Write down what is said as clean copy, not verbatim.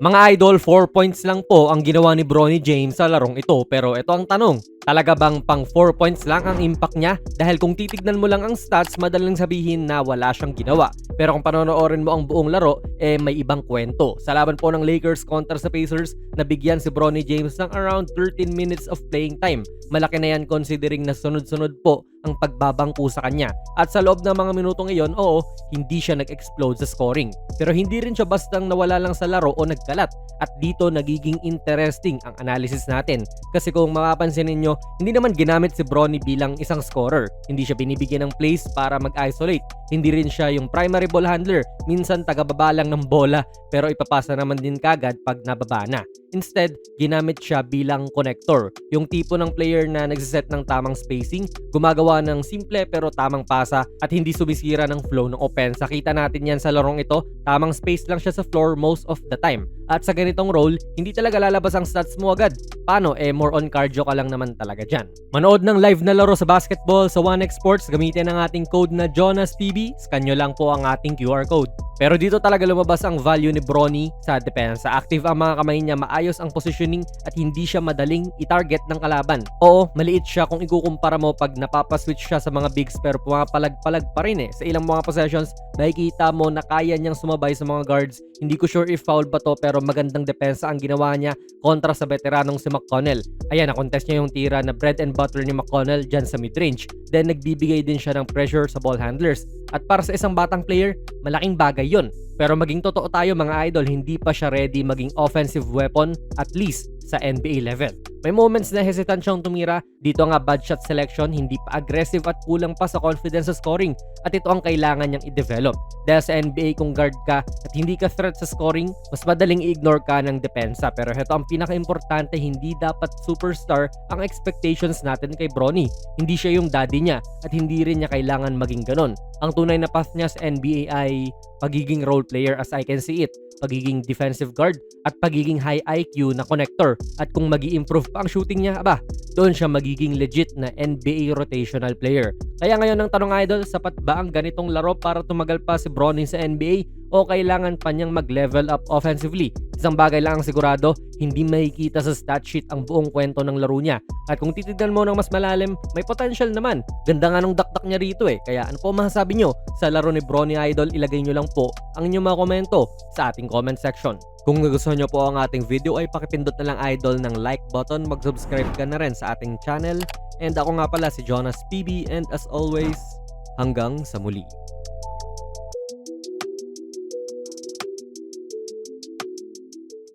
Mga idol, 4 points lang po ang ginawa ni Bronny James sa larong ito. Pero ito ang tanong, talaga bang pang 4 points lang ang impact niya? Dahil kung titignan mo lang ang stats, madaling sabihin na wala siyang ginawa. Pero kung panonoorin mo ang buong laro, may ibang kwento. Sa laban po ng Lakers kontra sa Pacers, nabigyan si Bronny James ng around 13 minutes of playing time. Malaki na yan considering na sunod-sunod po ang pagbabangko sa kanya. At sa loob ng mga minutong iyon, oo, hindi siya nag-explode sa scoring. Pero hindi rin siya bastang nawala lang sa laro o nagkalat. At dito nagiging interesting ang analysis natin. Kasi kung mapapansin ninyo, hindi naman ginamit si Bronny bilang isang scorer. Hindi siya binibigyan ng plays para mag-isolate. Hindi rin siya yung primary ball handler. Minsan tagababa lang ng bola pero ipapasa naman din kagad pag nababa na. Instead, ginamit siya bilang connector. Yung tipo ng player na nagsiset ng tamang spacing, gumagawa ng simple pero tamang pasa at hindi sumisira ng flow ng opensa. Kita natin yan sa larong ito, tamang space lang siya sa floor most of the time. At sa ganitong role, hindi talaga lalabas ang stats mo agad. Paano? More on cardio ka lang naman talaga dyan. Manood ng live na laro sa basketball sa 1x Sports, gamitin ang ating code na JonasPB. Scan nyo lang po ang ating QR code. Pero dito talaga lumabas ang value ni Bronny sa depensa. Active ang mga kamay niya, maayos ang positioning at hindi siya madaling i-target ng kalaban. Oo, maliit siya kung ikukumpara mo pag napapaswitch siya sa mga bigs pero pumapalag-palag pa rin Sa ilang mga possessions, makikita mo na kaya niyang sumabay sa mga guards. Hindi ko sure if foul ba to pero magandang depensa ang ginawa niya kontra sa veteranong si McConnell. Ayan, na-contest niya yung tira na bread and butter ni McConnell dyan sa midrange. Then nagbibigay din siya ng pressure sa ball handlers. At para sa isang batang player, malaking bagay yun. Pero maging totoo tayo mga idol, hindi pa siya ready maging offensive weapon at least sa NBA level. May moments na hesitant siyang tumira, dito nga bad shot selection, hindi pa aggressive at kulang pa sa confidence sa scoring at ito ang kailangan niyang i-develop. Dahil sa NBA kung guard ka at hindi ka threat sa scoring, mas madaling i-ignore ka ng depensa. Pero ito ang pinaka-importante, hindi dapat superstar ang expectations natin kay Bronny. Hindi siya yung daddy niya at hindi rin niya kailangan maging ganon. Ang tunay na path niya sa NBA ay pagiging role player as I can see it, pagiging defensive guard at pagiging high IQ na connector. At kung magi-improve pa ang shooting niya, doon siya magiging legit na NBA rotational player. Kaya ngayon ang tanong idol, sapat ba ang ganitong laro para tumagal pa si Bronny sa NBA o kailangan pa niyang mag-level up offensively? Isang bagay lang ang sigurado, hindi makikita sa stat sheet ang buong kwento ng laro niya. At kung titignan mo ng mas malalim, may potential naman. Ganda nga nung dakdak niya rito Kaya ano po masasabi nyo sa laro ni Bronny idol? Ilagay nyo lang po ang inyong mga komento sa ating comment section. Kung nagustuhan nyo po ang ating video ay pakipindot na lang idol ng like button, mag-subscribe ka na rin sa ating channel. And ako nga pala si Jonas PB and as always, hanggang sa muli.